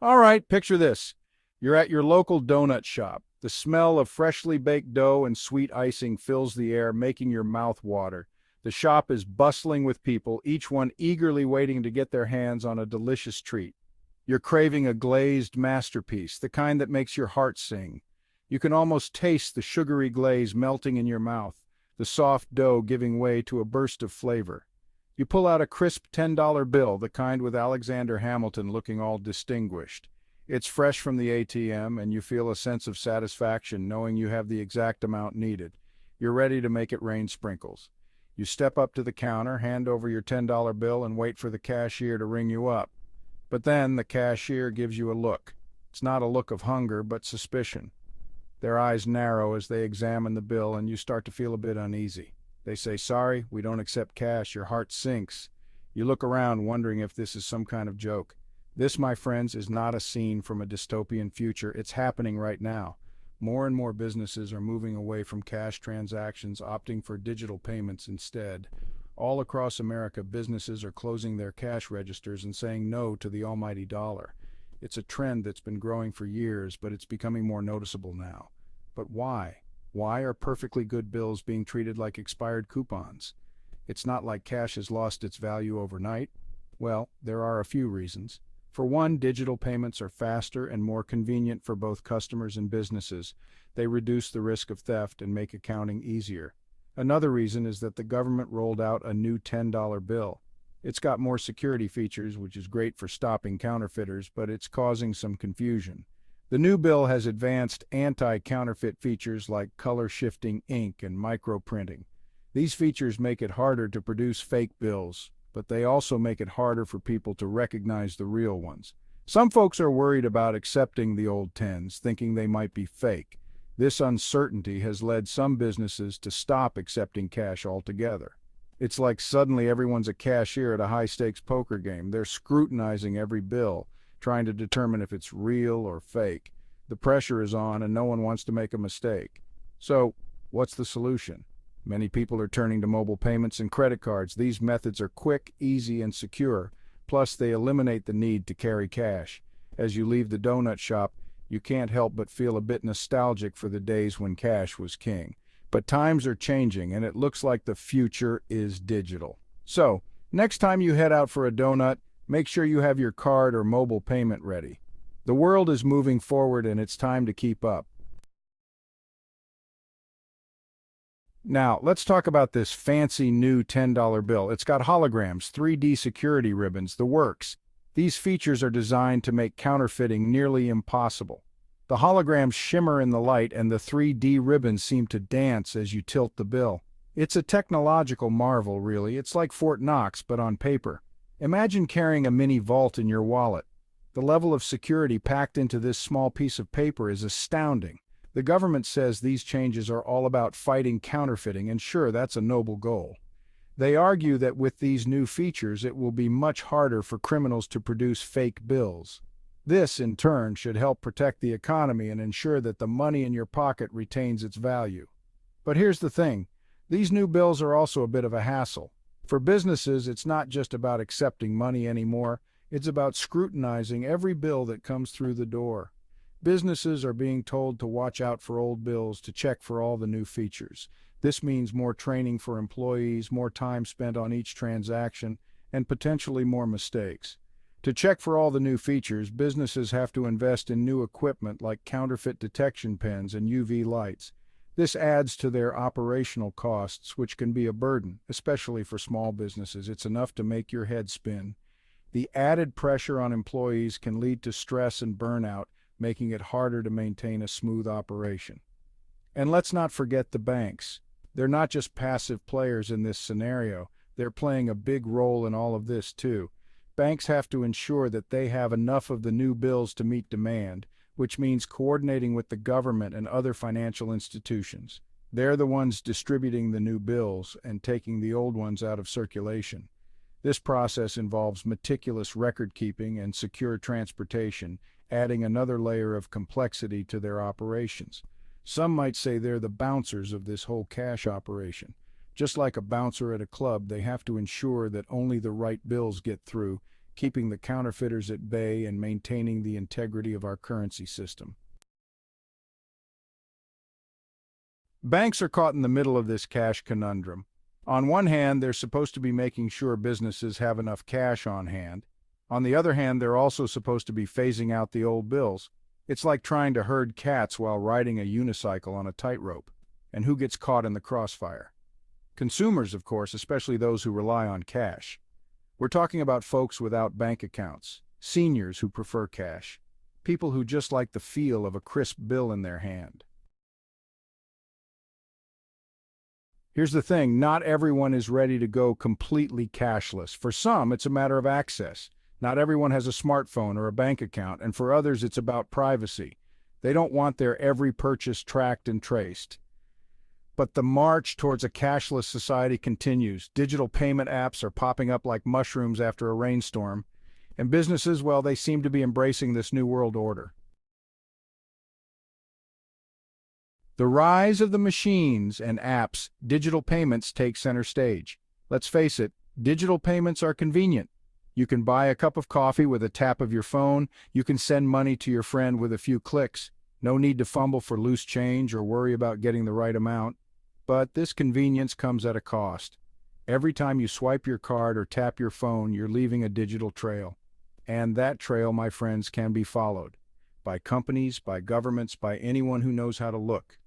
All right, picture this. You're at your local donut shop. The smell of freshly baked dough and sweet icing fills the air, making your mouth water. The shop is bustling with people, each one eagerly waiting to get their hands on a delicious treat. You're craving a glazed masterpiece, the kind that makes your heart sing. You can almost taste the sugary glaze melting in your mouth, the soft dough giving way to a burst of flavor. You pull out a crisp $10 bill, the kind with Alexander Hamilton looking all distinguished. It's fresh from the ATM, and you feel a sense of satisfaction knowing you have the exact amount needed. You're ready to make it rain sprinkles. You step up to the counter, hand over your $10 bill, and wait for the cashier to ring you up. But then the cashier gives you a look. It's not a look of hunger, but suspicion. Their eyes narrow as they examine the bill, and you start to feel a bit uneasy. They say, "Sorry, we don't accept cash." Your heart sinks. You look around, wondering if this is some kind of joke. This, my friends, is not a scene from a dystopian future. It's happening right now. More and more businesses are moving away from cash transactions, opting for digital payments instead. All across America, businesses are closing their cash registers and saying no to the almighty dollar. It's a trend that's been growing for years, but it's becoming more noticeable now. But why? Why are perfectly good bills being treated like expired coupons? It's not like cash has lost its value overnight. Well, there are a few reasons. For one, digital payments are faster and more convenient for both customers and businesses. They reduce the risk of theft and make accounting easier. Another reason is that the government rolled out a new $10 bill. It's got more security features, which is great for stopping counterfeiters, but it's causing some confusion. The new bill has advanced anti-counterfeit features like color-shifting ink and microprinting. These features make it harder to produce fake bills, but they also make it harder for people to recognize the real ones. Some folks are worried about accepting the old tens, thinking they might be fake. This uncertainty has led some businesses to stop accepting cash altogether. It's like suddenly everyone's a cashier at a high-stakes poker game. They're scrutinizing every bill, trying to determine if it's real or fake. The pressure is on and no one wants to make a mistake. So, what's the solution? Many people are turning to mobile payments and credit cards. These methods are quick, easy, and secure. Plus, they eliminate the need to carry cash. As you leave the donut shop, you can't help but feel a bit nostalgic for the days when cash was king. But times are changing, and it looks like the future is digital. So, next time you head out for a donut, make sure you have your card or mobile payment ready. The world is moving forward, and it's time to keep up. Now, let's talk about this fancy new $10 bill. It's got holograms, 3D security ribbons, the works. These features are designed to make counterfeiting nearly impossible. The holograms shimmer in the light, and the 3D ribbons seem to dance as you tilt the bill. It's a technological marvel, really. It's like Fort Knox, but on paper. Imagine carrying a mini vault in your wallet. The level of security packed into this small piece of paper is astounding. The government says these changes are all about fighting counterfeiting, and sure, that's a noble goal. They argue that with these new features, it will be much harder for criminals to produce fake bills. This, in turn, should help protect the economy and ensure that the money in your pocket retains its value. But here's the thing. These new bills are also a bit of a hassle. For businesses, it's not just about accepting money anymore. It's about scrutinizing every bill that comes through the door. Businesses are being told to watch out for old bills, to check for all the new features. This means more training for employees, more time spent on each transaction, and potentially more mistakes. To check for all the new features, businesses have to invest in new equipment like counterfeit detection pens and UV lights. This adds to their operational costs, which can be a burden, especially for small businesses. It's enough to make your head spin. The added pressure on employees can lead to stress and burnout, making it harder to maintain a smooth operation. And let's not forget the banks. They're not just passive players in this scenario. They're playing a big role in all of this too. Banks have to ensure that they have enough of the new bills to meet demand, which means coordinating with the government and other financial institutions. They're the ones distributing the new bills and taking the old ones out of circulation. This process involves meticulous record keeping and secure transportation, adding another layer of complexity to their operations. Some might say they're the bouncers of this whole cash operation. Just like a bouncer at a club, they have to ensure that only the right bills get through, keeping the counterfeiters at bay and maintaining the integrity of our currency system. Banks are caught in the middle of this cash conundrum. On one hand, they're supposed to be making sure businesses have enough cash on hand. On the other hand, they're also supposed to be phasing out the old bills. It's like trying to herd cats while riding a unicycle on a tightrope. And who gets caught in the crossfire? Consumers, of course, especially those who rely on cash. We're talking about folks without bank accounts, seniors who prefer cash, people who just like the feel of a crisp bill in their hand. Here's the thing, not everyone is ready to go completely cashless. For some, it's a matter of access. Not everyone has a smartphone or a bank account, and for others, it's about privacy. They don't want their every purchase tracked and traced. But the march towards a cashless society continues. Digital payment apps are popping up like mushrooms after a rainstorm, and businesses, well, they seem to be embracing this new world order. The rise of the machines and apps, digital payments take center stage. Let's face it, digital payments are convenient. You can buy a cup of coffee with a tap of your phone. You can send money to your friend with a few clicks. No need to fumble for loose change or worry about getting the right amount. But this convenience comes at a cost. Every time you swipe your card or tap your phone, you're leaving a digital trail. And that trail, my friends, can be followed by companies, by governments, by anyone who knows how to look.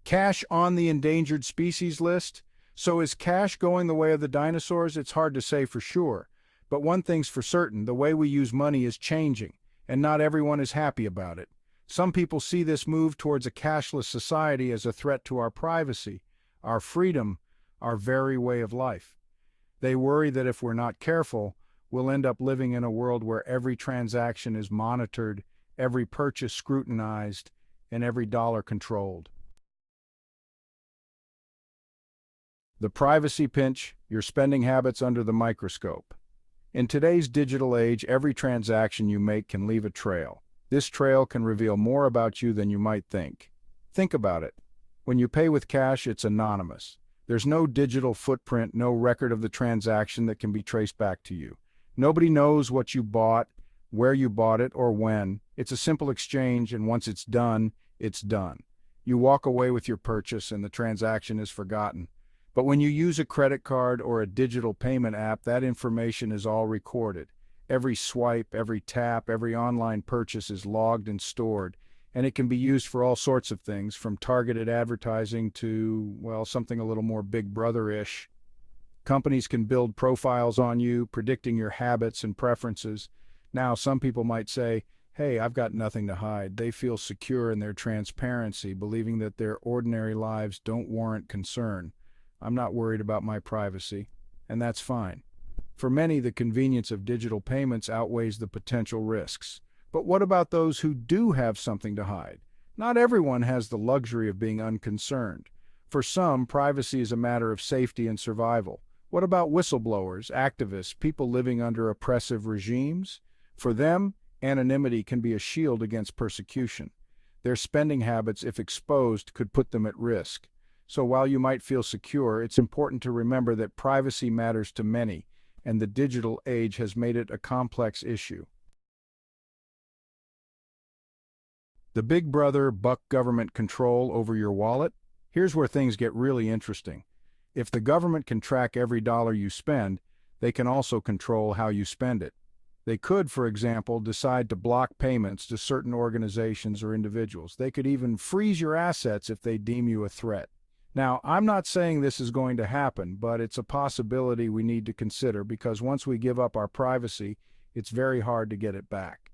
Cash on the endangered species list? So is cash going the way of the dinosaurs? It's hard to say for sure. But one thing's for certain, the way we use money is changing, and not everyone is happy about it. Some people see this move towards a cashless society as a threat to our privacy, our freedom, our very way of life. They worry that if we're not careful, we'll end up living in a world where every transaction is monitored, every purchase scrutinized, and every dollar controlled. The privacy pinch, your spending habits under the microscope. In today's digital age, every transaction you make can leave a trail. This trail can reveal more about you than you might think. Think about it. When you pay with cash, it's anonymous. There's no digital footprint, no record of the transaction that can be traced back to you. Nobody knows what you bought, where you bought it, or when. It's a simple exchange, and once it's done, it's done. You walk away with your purchase, and the transaction is forgotten. But when you use a credit card or a digital payment app, that information is all recorded. Every swipe, every tap, every online purchase is logged and stored, and it can be used for all sorts of things, from targeted advertising to, well, something a little more Big Brother-ish. Companies can build profiles on you, predicting your habits and preferences. Now, some people might say, hey, I've got nothing to hide. They feel secure in their transparency, believing that their ordinary lives don't warrant concern. I'm not worried about my privacy, and that's fine. For many, the convenience of digital payments outweighs the potential risks. But what about those who do have something to hide? Not everyone has the luxury of being unconcerned. For some, privacy is a matter of safety and survival. What about whistleblowers, activists, people living under oppressive regimes? For them, anonymity can be a shield against persecution. Their spending habits, if exposed, could put them at risk. So while you might feel secure, it's important to remember that privacy matters to many, and the digital age has made it a complex issue. The Big Brother buck government control over your wallet? Here's where things get really interesting. If the government can track every dollar you spend, they can also control how you spend it. They could, for example, decide to block payments to certain organizations or individuals. They could even freeze your assets if they deem you a threat. Now, I'm not saying this is going to happen, but it's a possibility we need to consider because once we give up our privacy, it's very hard to get it back.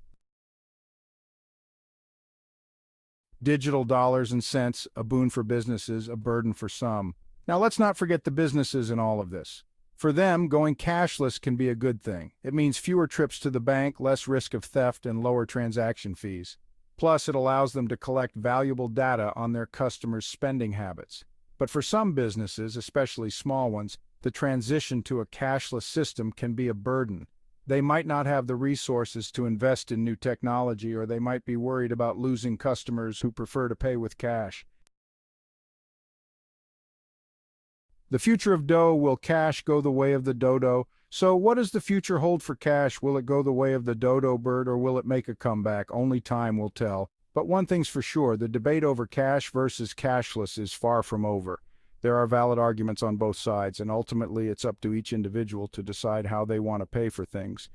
Digital dollars and cents, a boon for businesses, a burden for some. Now, let's not forget the businesses in all of this. For them, going cashless can be a good thing. It means fewer trips to the bank, less risk of theft, and lower transaction fees. Plus, it allows them to collect valuable data on their customers' spending habits. But for some businesses, especially small ones, the transition to a cashless system can be a burden. They might not have the resources to invest in new technology, or they might be worried about losing customers who prefer to pay with cash. The future of dough, will cash go the way of the dodo? So what does the future hold for cash? Will it go the way of the dodo bird or will it make a comeback? Only time will tell. But one thing's for sure, the debate over cash versus cashless is far from over. There are valid arguments on both sides, and ultimately it's up to each individual to decide how they want to pay for things.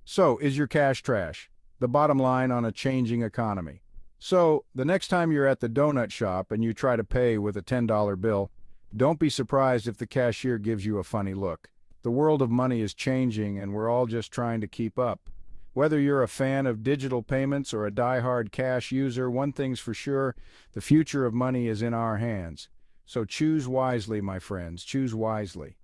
So, is your cash trash? The bottom line on a changing economy. So, the next time you're at the donut shop and you try to pay with a $10 bill, don't be surprised if the cashier gives you a funny look. The world of money is changing and we're all just trying to keep up. Whether you're a fan of digital payments or a die-hard cash user, one thing's for sure, the future of money is in our hands. So choose wisely, my friends, choose wisely.